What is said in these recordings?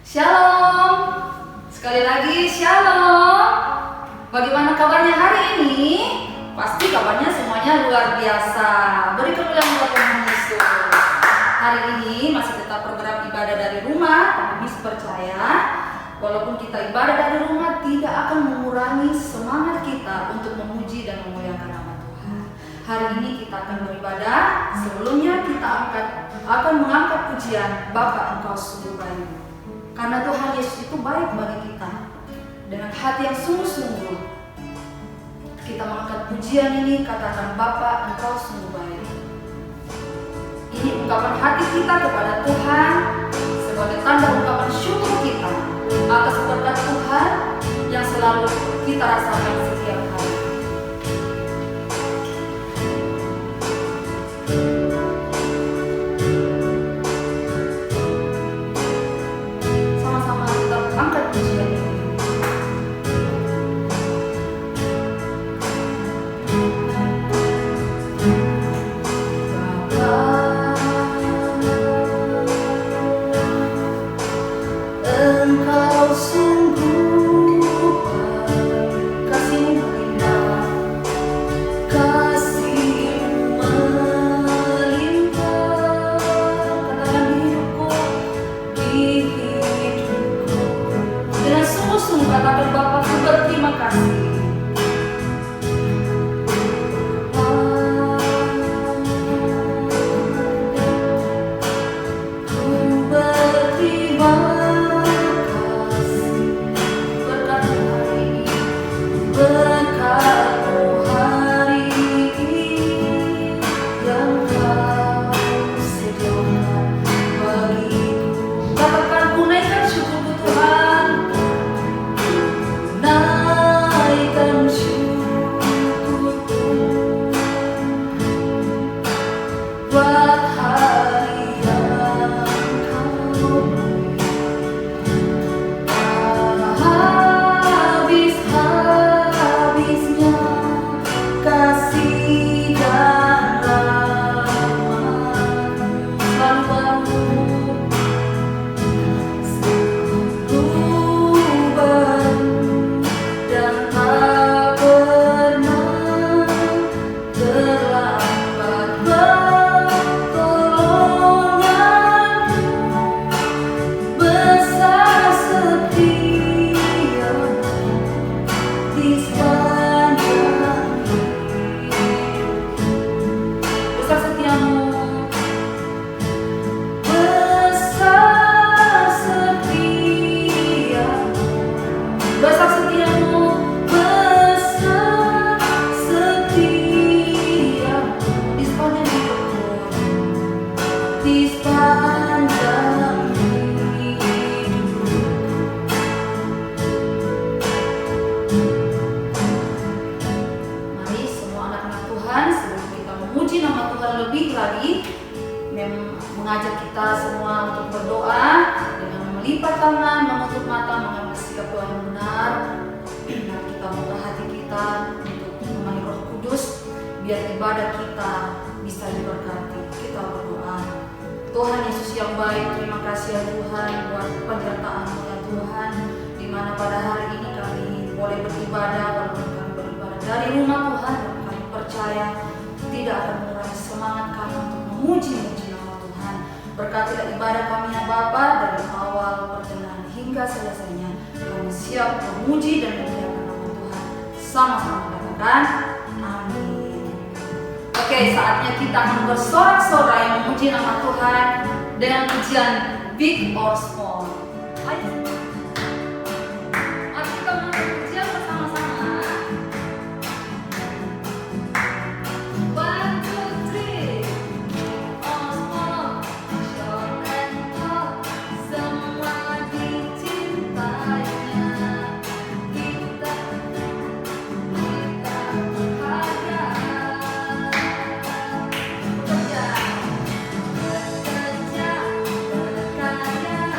Shalom. Sekali lagi shalom. Bagaimana kabarnya hari ini? Pasti kabarnya semuanya luar biasa. Beri kemuliaan buat Tuhan Yesus. Hari ini masih tetap program ibadah dari rumah, tapi Miss percaya walaupun kita ibadah dari rumah tidak akan mengurangi semangat kita untuk memuji dan memuliakan nama Tuhan. Hari ini kita akan beribadah. Sebelumnya kita akan mengangkat pujian Bapa Engkau sungguh baik. Karena Tuhan Yesus itu baik bagi kita. Dengan hati yang sungguh-sungguh kita mengangkat pujian ini, katakan Bapa Engkau sungguh baik. Ini ungkapan hati kita kepada Tuhan sebagai tanda ungkapan syukur kita atas berkat Tuhan yang selalu kita rasakan setiap hari. Sama-sama kita angkat pujian ini. Engkau sungguh baik, kasih-Mu melimpah, kasih-Mu melimpah. Katakan di hidupku, dengan sungguh-sungguh katakan Bapa-Ku berterima kasih. Mengajak kita semua untuk berdoa dengan melipat tangan, menutup mata, mengambil sikap doa yang benar. Dan kita buka hati kita untuk menemani Roh Kudus, biar ibadah kita bisa diberkati. Kita berdoa. Tuhan Yesus yang baik, terima kasih ya Tuhan buat penyertaan-Mu ya Tuhan, di mana pada hari ini kami boleh beribadah, walaupun kami beribadah dari rumah Tuhan, dan kami percaya tidak akan mengurangi semangat kami untuk memuji-muji nama Tuhan. Berkatilah ibadah kami ya Bapa, dari awal pertengahan hingga selesainya. Kami siap memuji dan memuliakan nama Tuhan. Sama-sama katakan amin. Oke, saatnya kita akan bersorak-sorai memuji nama Tuhan dengan pujian Big or Small. Ayo. Mari kita mengangkat pujian bersama-sama. 1, 2, 3. Big or small, short and tall, semua dicintainya. Kita berharga. Bekerja, berkarya.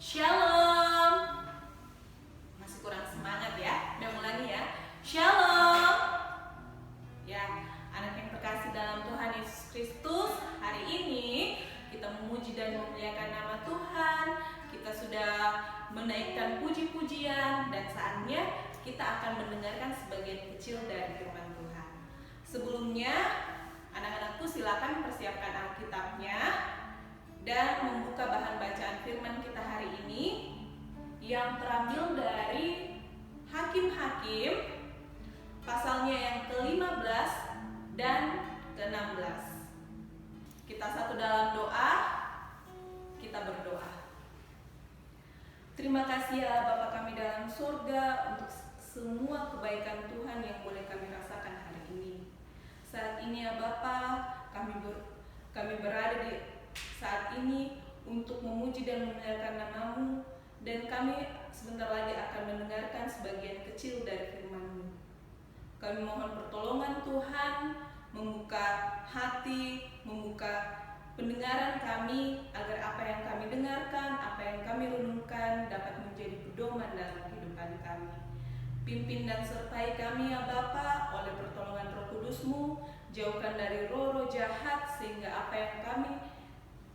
Shalom. Masih kurang semangat ya? Udah ulangi ya. Shalom. Ya, anak yang terkasih dalam Tuhan Yesus Kristus, hari ini kita memuji dan memuliakan nama Tuhan. Kita sudah menaikkan puji-pujian dan saatnya kita akan mendengarkan sebagian kecil dari firman Tuhan. Sebelumnya, anak-anakku silakan persiapkan Alkitabnya dan membuka bahan bacaan firman kita hari ini yang terambil dari Hakim-Hakim pasalnya yang ke-15 dan ke-16. Kita satu dalam doa, kita berdoa. Terima kasih ya Bapa kami dalam surga untuk semua kebaikan Tuhan yang boleh kami rasakan hari ini. Saat ini ya Bapa, kami berada di saat ini untuk memuji dan memuliakan nama-Mu, dan kami sebentar lagi akan mendengarkan sebagian kecil dari firman-Mu. Kami mohon pertolongan Tuhan, membuka hati, membuka pendengaran kami, agar apa yang kami dengarkan, apa yang kami renungkan dapat menjadi pedoman dalam kehidupan kami. Pimpin dan sertai kami ya Bapa oleh pertolongan Roh Kudus-Mu, jauhkan dari roh-roh jahat sehingga apa yang kami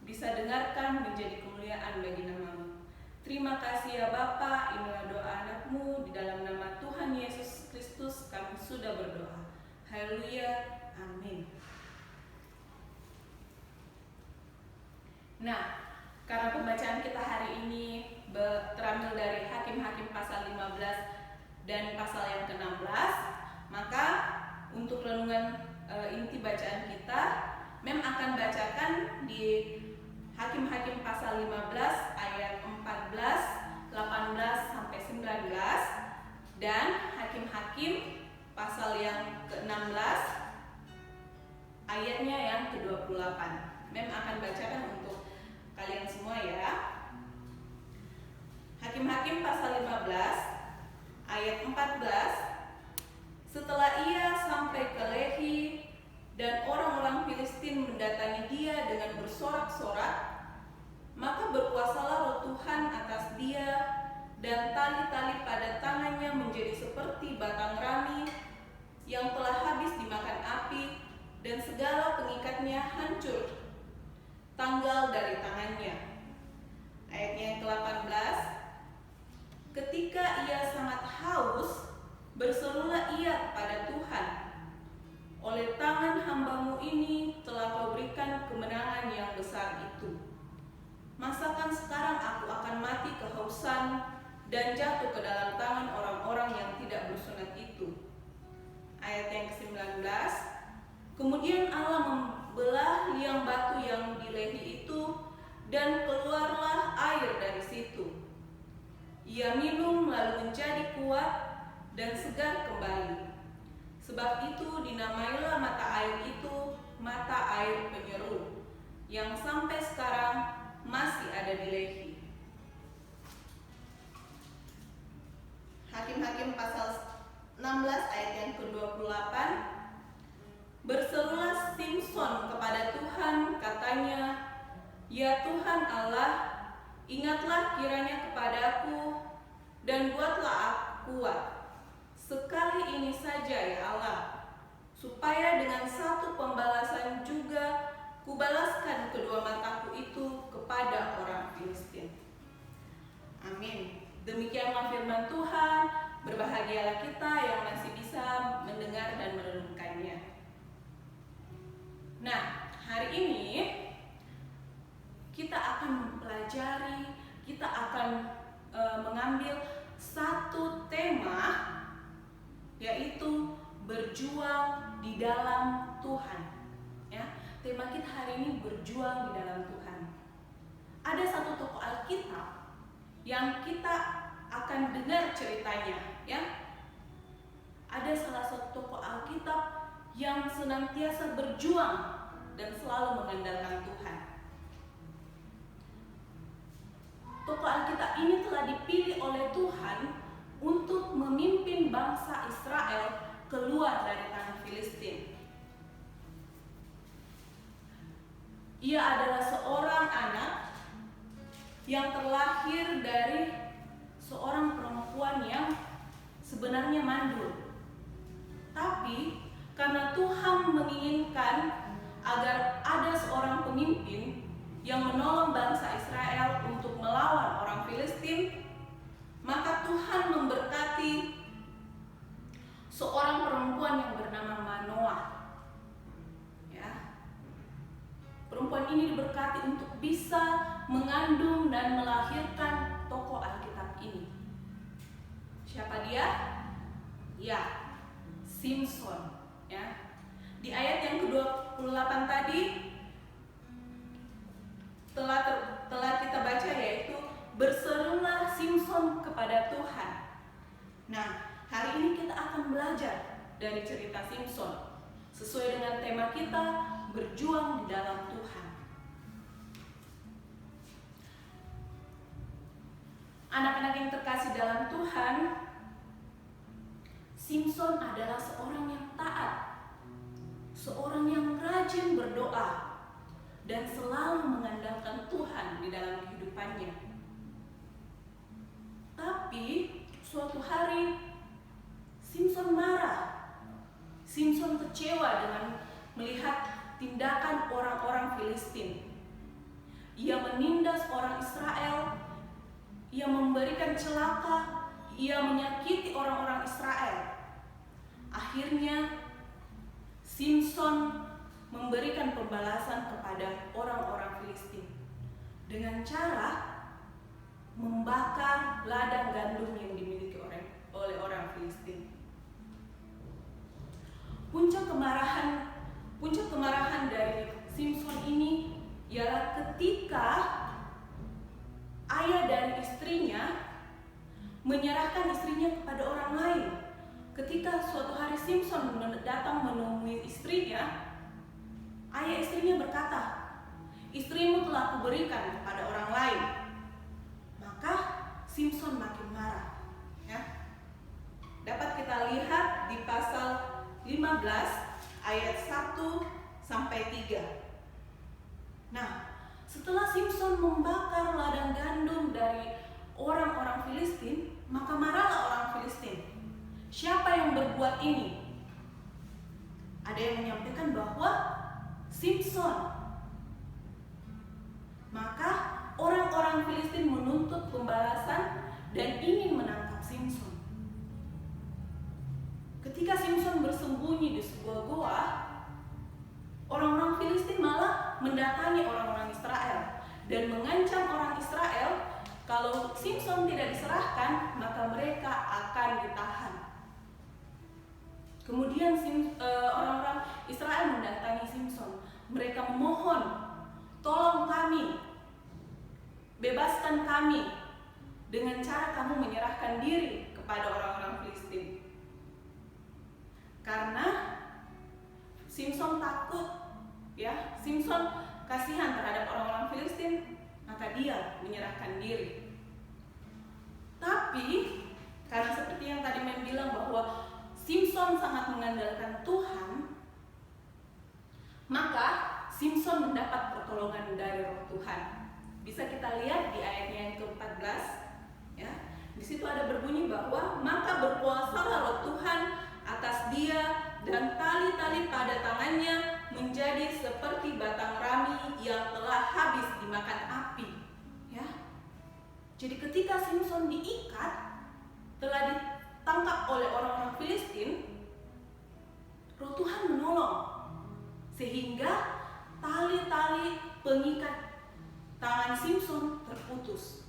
bisa dengarkan menjadi kemuliaan bagi nama-Mu. Terima kasih ya Bapa, inilah doa anak-Mu, di dalam nama Tuhan Yesus Kristus kami sudah berdoa. Haleluya, amin. Nah, karena pembacaan kita hari ini terambil dari Hakim-Hakim pasal 15 dan pasal yang ke-16, maka untuk renungan inti bacaan kita, Mem akan bacakan di Hakim-Hakim pasal 15 ayat 14, 18 sampai 19, dan Hakim-Hakim pasal yang ke-16 ayatnya yang ke-28. Mem akan bacakan untuk kalian semua ya. Hakim-Hakim pasal 15 ayat 14. Setelah ia sampai ke Lehi dan orang-orang Filistin mendatangi dia dengan bersorak-sorak, maka berkuasalah roh Tuhan atas dia, dan tali-tali pada tangannya menjadi seperti batang rami yang telah habis dimakan api, dan segala pengikatnya hancur tanggal dari tangannya. Ayatnya yang ke-18. Ketika ia sangat haus, berserulah ia kepada Tuhan, oleh tangan hamba-Mu ini telah Kau berikan kemenangan yang besar itu. Masakan sekarang aku akan mati kehausan dan jatuh ke dalam tangan orang-orang yang tidak bersunat itu. Ayat yang ke-19. Kemudian Allah membelah liang batu yang di Lehi itu, dan keluarlah air dari situ. Ia minum lalu menjadi kuat dan segar kembali. Sebab itu dinamailah mata air itu mata air penyeru, yang sampai sekarang masih ada di Lehi. Hakim-Hakim pasal 16 ayat yang ke-28. Berserulah Simson kepada Tuhan, katanya, "Ya Tuhan Allah, ingatlah kiranya kepadaku dan buatlah aku kuat. Sekali ini saja ya Allah, supaya dengan satu pembalasan juga kubalaskan kedua mataku itu kepada orang Filistin." Amin. Demikianlah firman Tuhan. Berbahagialah kita yang masih bisa mendengar dan merenungkannya. Nah, hari ini kita akan mempelajari, kita akan mengambil satu tema, yaitu berjuang di dalam Tuhan. Ya, tema kita hari ini berjuang di dalam Tuhan. Ada satu tokoh Alkitab yang kita akan dengar ceritanya, ya. Ada salah satu tokoh Alkitab yang senantiasa berjuang dan selalu mengandalkan Tuhan. Tokoh Alkitab ini telah dipilih oleh Tuhan untuk memimpin bangsa Israel keluar dari tanah Filistin. Ia adalah seorang anak yang terlahir dari seorang perempuan yang sebenarnya mandul. Tapi karena Tuhan menginginkan agar ada seorang pemimpin yang menolong bangsa Israel untuk melawan orang Filistin, maka Tuhan memberkati seorang perempuan yang bernama Manoah. Ya. Perempuan ini diberkati untuk bisa mengandung dan melahirkan tokoh Alkitab ini. Siapa dia? Ya, Simson. Ya. Di ayat yang ke-28 tadi telah kita baca, yaitu berserulah Simson kepada Tuhan. Nah, hari ini kita akan belajar dari cerita Simson sesuai dengan tema kita, berjuang di dalam Tuhan. Anak-anak yang terkasih dalam Tuhan, Simson adalah seorang yang taat, seorang yang rajin berdoa, dan selalu mengandalkan Tuhan di dalam kehidupannya. Tapi suatu hari Simson marah. Simson kecewa dengan melihat tindakan orang-orang Filistin. Ia menindas orang Israel, ia memberikan celaka, ia menyakiti orang-orang Israel. Akhirnya Simson memberikan pembalasan kepada orang-orang Filistin dengan cara membakar ladang gandum yang dimiliki oleh orang Filistin. Puncak kemarahan dari Simson ini ialah ketika ayah dari istrinya menyerahkan istrinya kepada orang lain. Ketika suatu hari Simson datang menemui istrinya, ayah istrinya berkata, "Istrimu telah kuberikan kepada orang lain." Maka Simson makin marah. Ya. Dapat kita lihat di pasal 15 ayat 1 sampai 3. Nah, setelah Simson membakar ladang gandum dari orang-orang Filistin, maka marahlah orang Filistin. Siapa yang berbuat ini? Ada yang menyampaikan bahwa Simson. Maka orang-orang Filistin menuntut pembalasan dan ingin menangkap Simson. Ketika Simson bersembunyi di sebuah goa, orang-orang Filistin malah mendatangi orang-orang Israel dan mengancam orang Israel kalau Simson tidak diserahkan, maka mereka akan ditahan. Kemudian orang-orang Israel mendatangi Simson. Mereka memohon, "Tolong kami, bebaskan kami dengan cara kamu menyerahkan diri kepada orang-orang Filistin." Karena Simson takut, ya, Simson kasihan terhadap orang-orang Filistin, maka dia menyerahkan diri. Tapi karena seperti yang tadi Mem bilang bahwa Simson sangat mengandalkan Tuhan, maka Simson mendapat pertolongan dari Roh Tuhan. Bisa kita lihat di ayatnya yang ke-14, ya. Di situ ada berbunyi bahwa maka berkuasalah Roh Tuhan atas dia, dan tali-tali pada tangannya menjadi seperti batang rami yang telah habis dimakan api. Ya. Jadi ketika Simson diikat, telah ditangkap oleh orang-orang Filistin, Roh Tuhan menolong sehingga tali-tali pengikat tangan Simson terputus.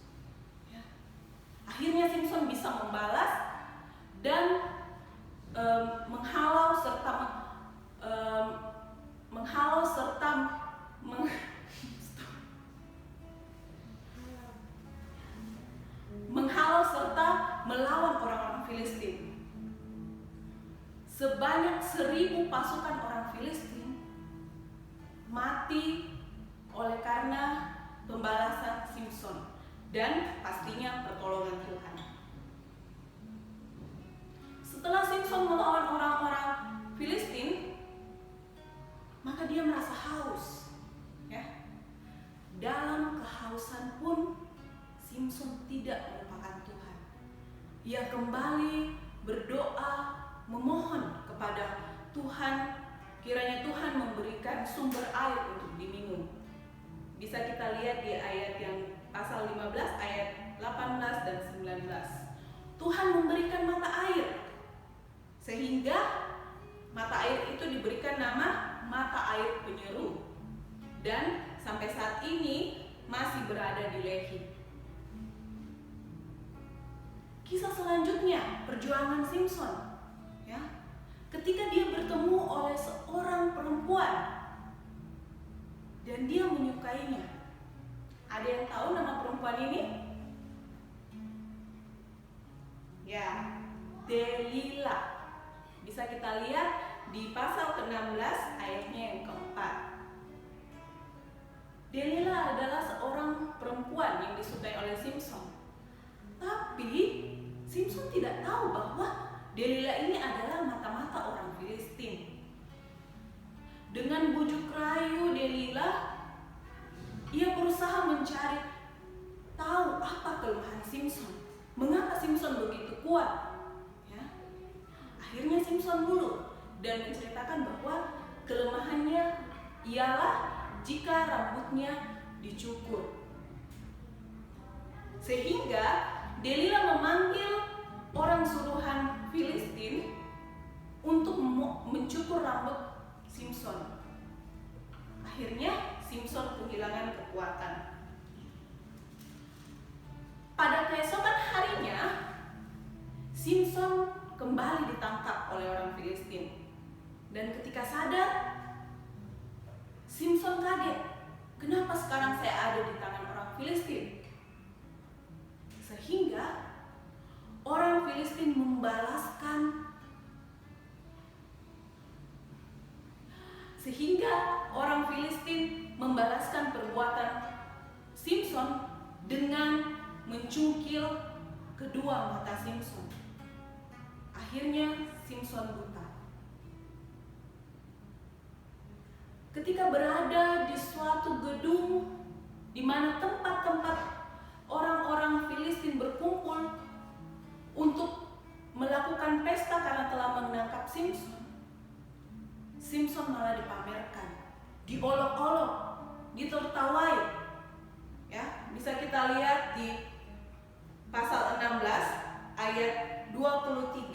Ya. Akhirnya Simson bisa membalas dan menghalau serta melawan orang-orang Filistin. Sebanyak 1.000 pasukan orang Filistin mati oleh karena pembalasan Simson dan pastinya pertolongan Tuhan. Setelah Simson melawan orang-orang Filistin, maka dia merasa haus. Ya. Dalam kehausan pun Simson tidak melupakan Tuhan. Ia kembali berdoa, memohon kepada Tuhan, kiranya Tuhan memberikan sumber air untuk diminum. Bisa kita lihat di ayat yang pasal 15 ayat 18 dan 19. Tuhan memberikan mata air, sehingga mata air itu diberikan nama mata air penyeru, dan sampai saat ini masih berada di Lehi. Kisah selanjutnya, perjuangan Simson, ya, ketika dia bertemu oleh seorang perempuan dan dia menyukainya. Ada yang tahu nama perempuan ini? Ya, Delila. Bisa kita lihat di pasal ke-16 ayatnya yang keempat. Delila adalah seorang perempuan yang disukai oleh Simson. Tapi Simson tidak tahu bahwa Delila ini adalah mata-mata orang Filistin. Dengan bujuk rayu Delila, ia berusaha mencari tahu apa kelemahan Simson. Mengapa Simson begitu kuat? Ya. Akhirnya Simson dulu dan menceritakan bahwa kelemahannya ialah jika rambutnya dicukur. Sehingga Delila memanggil orang suruhan Filistin untuk mencukur rambut Simson. Akhirnya Simson kehilangan kekuatan. Pada keesokan harinya, Simson kembali ditangkap oleh orang Filistin. Dan ketika sadar, Simson kaget. Kenapa sekarang saya ada di tangan orang Filistin? Sehingga orang Filistin membalaskan perbuatan Simson dengan mencungkil kedua mata Simson. Akhirnya Simson buta. Ketika berada di suatu gedung di mana tempat-tempat orang-orang Filistin berkumpul untuk melakukan pesta karena telah menangkap Simson, Simson malah dipamerkan, diolok-olok, ditertawai. Ya, bisa kita lihat di pasal 16 ayat 23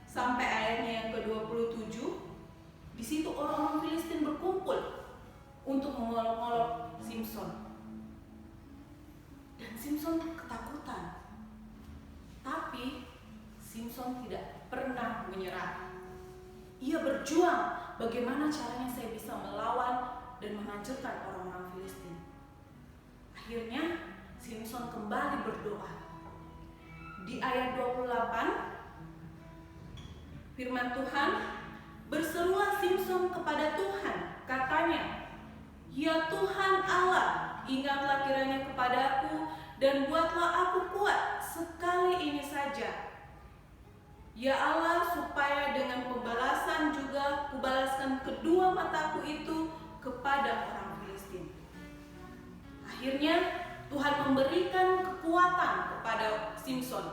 sampai ayatnya yang ke-27. Di situ orang-orang Filistin berkumpul untuk mengolok-olok Simson. Dan Simson ketakutan. Tapi Simson tidak pernah menyerah. Ia berjuang bagaimana caranya saya bisa melawan dan menghancurkan orang-orang Filistin. Akhirnya Simson kembali berdoa. Di ayat 28 firman Tuhan, berserulah Simson kepada Tuhan, katanya, "Ya Tuhan Allah, ingatlah kiranya kepadaku dan buatlah aku kuat sekali ini saja. Ya Allah, supaya dengan pembalasan juga kubalaskan kedua mataku itu kepada orang Filistin." Akhirnya Tuhan memberikan kekuatan kepada Simson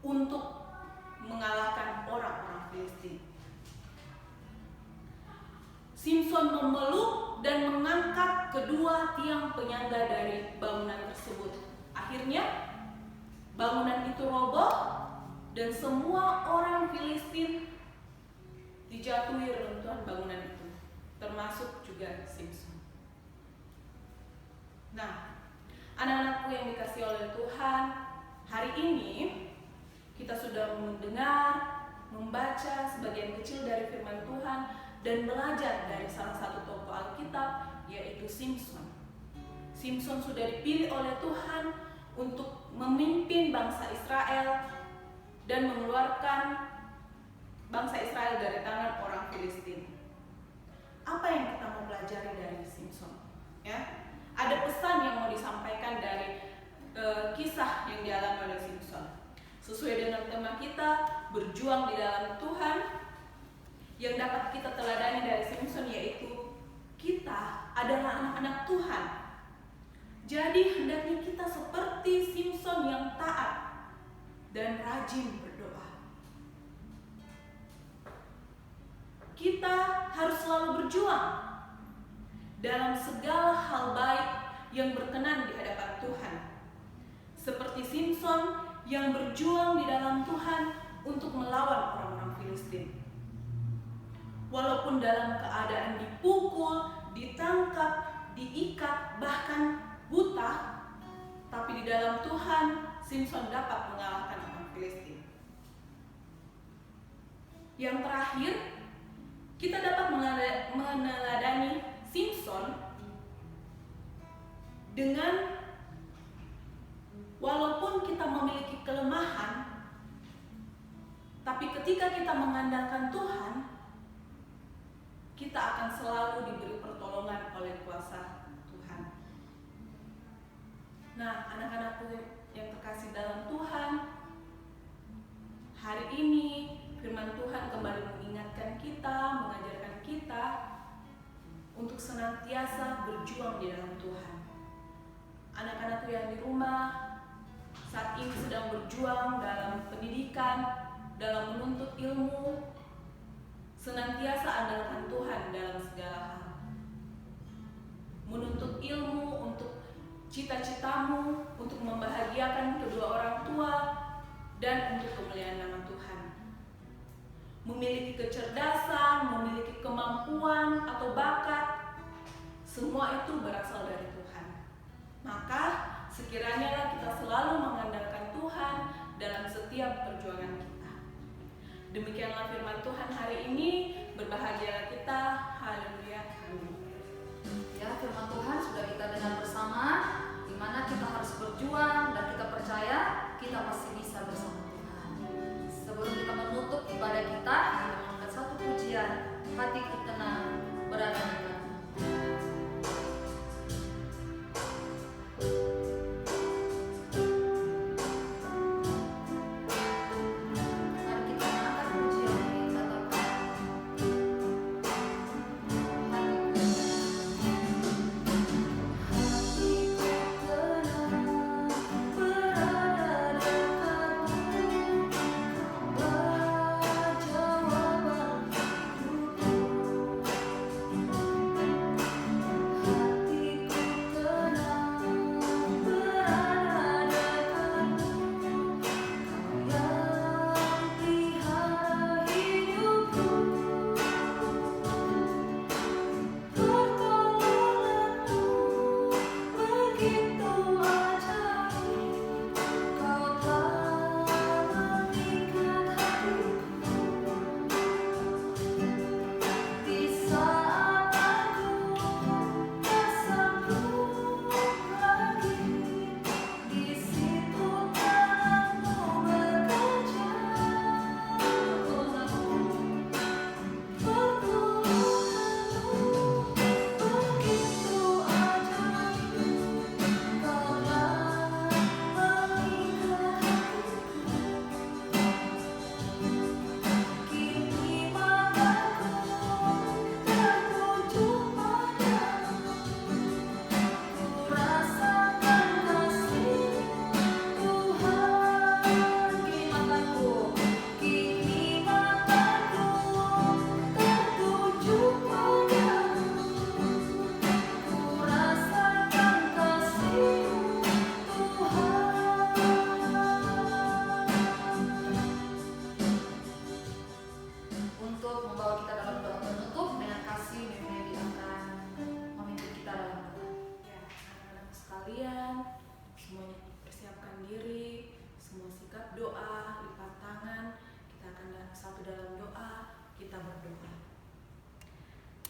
untuk mengalahkan orang-orang Filistin. Simson memeluk dan mengangkat kedua tiang penyangga dari bangunan tersebut. Akhirnya bangunan itu roboh dan semua orang Filistin dijatuhi reruntuhan bangunan itu, termasuk juga Simson. Nah, anak-anakku yang dikasihi oleh Tuhan, hari ini kita sudah mendengar, membaca sebagian kecil dari firman Tuhan dan belajar dari salah satu tokoh Alkitab, yaitu Simson. Simson sudah dipilih oleh Tuhan untuk memimpin bangsa Israel dan mengeluarkan bangsa Israel dari tangan orang Filistin. Apa yang kita mau pelajari dari Simson? Ya, ada pesan yang mau disampaikan dari kisah yang dialami oleh Simson. Sesuai dengan tema kita, berjuang di dalam Tuhan, yang dapat kita teladani dari Simson yaitu kita adalah anak-anak Tuhan. Jadi hendaknya kita seperti Simson yang taat dan rajin berdoa. Kita harus selalu berjuang dalam segala hal baik yang berkenan di hadapan Tuhan. Seperti Simson yang berjuang di dalam Tuhan untuk melawan orang-orang Filistin. Walaupun dalam keadaan dipukul, ditangkap, diikat, bahkan buta, tapi di dalam Tuhan Simson dapat mengalahkan orang Filistin. Yang terakhir, kita dapat meneladani Simson dengan walaupun kita memiliki kelemahan, tapi ketika kita mengandalkan Tuhan, kita akan selalu diberi pertolongan oleh kuasa Tuhan. Nah, anak-anakku yang terkasih dalam Tuhan, hari ini firman Tuhan kembali mengingatkan kita, mengajarkan kita untuk senantiasa berjuang di dalam Tuhan. Anak-anakku yang di rumah saat ini sedang berjuang dalam pendidikan, dalam menuntut ilmu, senantiasa andalkan Tuhan dalam segala hal. Menuntut ilmu untuk cita-citamu, untuk membahagiakan kedua orang tua, dan untuk kemuliaan nama Tuhan. Memiliki kecerdasan, memiliki kemampuan atau bakat, semua itu berasal dari Tuhan. Maka sekiranya kita selalu mengandalkan Tuhan dalam setiap perjuangan kita. Demikianlah firman Tuhan hari ini. Berbahagialah kita. Haleluya. Ya, firman Tuhan sudah kita dengar bersama, di mana kita harus berjuang dan kita percaya kita pasti bisa bersama Tuhan. Sebelum kita menutup ibadah kita mengangkat satu pujian, hatiku tenang berada di dalam.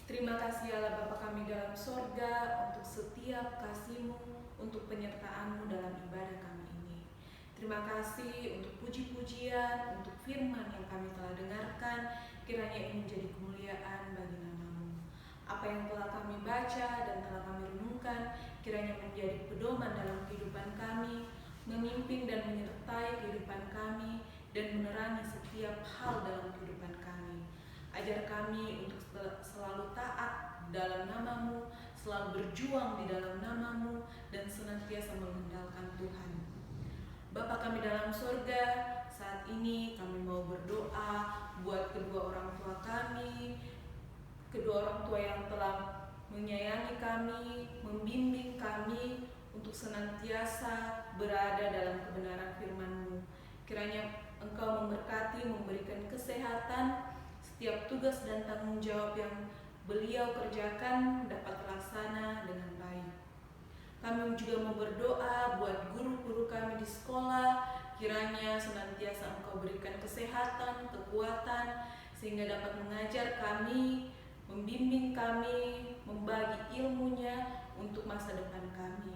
Terima kasih Allah Bapa kami dalam sorga untuk setiap kasih-Mu, untuk penyertaan-Mu dalam ibadah kami ini. Terima kasih untuk puji-pujian, untuk firman yang kami telah dengarkan, kiranya ini menjadi kemuliaan bagi nama-Mu. Apa yang telah kami baca dan telah kami renungkan, kiranya menjadi pedoman dalam kehidupan kami, memimpin dan menyertai kehidupan kami, dan menerangi setiap hal dalam kehidupan kami. Ajar kami untuk selalu taat dalam nama-Mu, selalu berjuang di dalam nama-Mu, dan senantiasa mengandalkan Tuhan. Bapa kami dalam surga, saat ini kami mau berdoa buat kedua orang tua kami, kedua orang tua yang telah menyayangi kami, membimbing kami untuk senantiasa berada dalam kebenaran firman-Mu. Kiranya Engkau memberkati, memberikan kesehatan, setiap tugas dan tanggung jawab yang beliau kerjakan dapat terlaksana dengan baik. Kami juga mau berdoa buat guru-guru kami di sekolah, kiranya senantiasa Engkau berikan kesehatan, kekuatan, sehingga dapat mengajar kami, membimbing kami, membagi ilmunya untuk masa depan kami.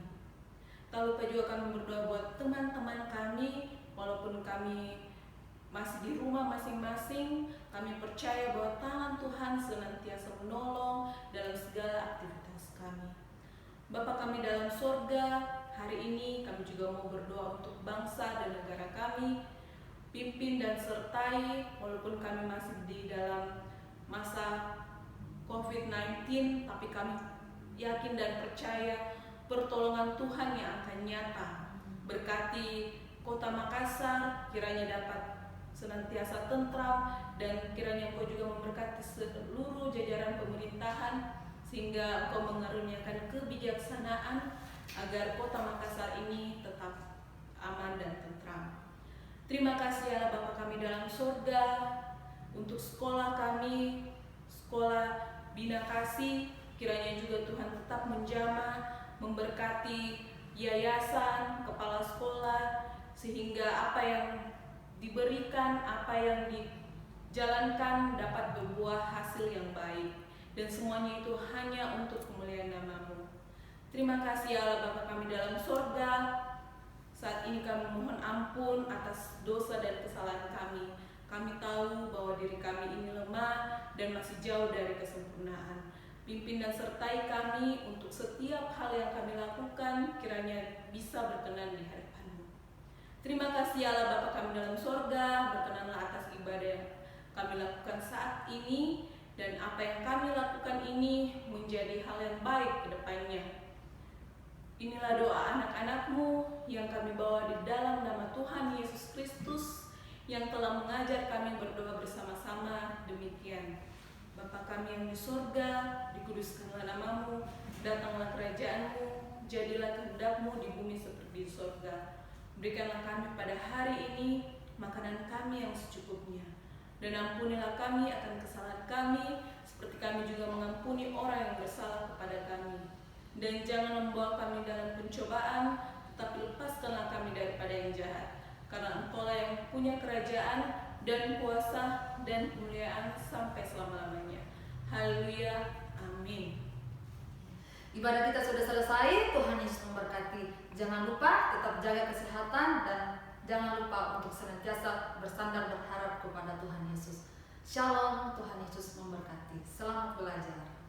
Tak lupa juga kami berdoa buat teman-teman kami, walaupun kami masih di rumah masing-masing, kami percaya bahwa tangan Tuhan senantiasa menolong dalam segala aktivitas kami. Bapa kami dalam surga, hari ini kami juga mau berdoa untuk bangsa dan negara kami. Pimpin dan sertai, walaupun kami masih di dalam masa COVID-19, tapi kami yakin dan percaya pertolongan Tuhan yang akan nyata. Berkati Kota Makassar, kiranya dapat senantiasa tentram, dan kiranya Engkau juga memberkati seluruh jajaran pemerintahan, sehingga Engkau mengaruniakan kebijaksanaan agar Kota Makassar ini tetap aman dan tentram. Terima kasih ya Bapa kami dalam surga, untuk sekolah kami, sekolah Bina Kasih, kiranya juga Tuhan tetap menjamah, memberkati yayasan, kepala sekolah, sehingga apa yang diberikan, apa yang dijalankan dapat berbuah hasil yang baik, dan semuanya itu hanya untuk kemuliaan nama-Mu. Terima kasih ya Allah Bapa kami dalam surga. Saat ini kami mohon ampun atas dosa dan kesalahan kami. Kami tahu bahwa diri kami ini lemah dan masih jauh dari kesempurnaan. Pimpin dan sertai kami untuk setiap hal yang kami lakukan, kiranya bisa berkenan di hadapan-Mu. Terima kasih ya Allah Bapa kami dalam surga, berkenanlah atas ibadah yang kami lakukan saat ini, dan apa yang kami lakukan ini menjadi hal yang baik ke depannya. Inilah doa anak-anak-Mu yang kami bawa di dalam nama Tuhan Yesus Kristus, yang telah mengajar kami berdoa bersama-sama demikian. Bapa kami yang di surga, dikuduskanlah nama-Mu, datanglah kerajaan-Mu, jadilah kehendak-Mu di bumi seperti di surga. Berikanlah kami pada hari ini makanan kami yang secukupnya, dan ampunilah kami akan kesalahan kami, seperti kami juga mengampuni orang yang bersalah kepada kami. Dan jangan membawa kami dalam pencobaan, tetapi lepaskanlah kami daripada yang jahat. Karena Engkau-lah yang punya kerajaan dan kuasa dan kemuliaan sampai selama-lamanya. Haleluya, amin. Ibadah kita sudah selesai, Tuhan Yesus memberkati. Jangan lupa tetap jaga kesehatan, dan jangan lupa untuk senantiasa bersandar berharap kepada Tuhan Yesus. Shalom, Tuhan Yesus memberkati. Selamat belajar.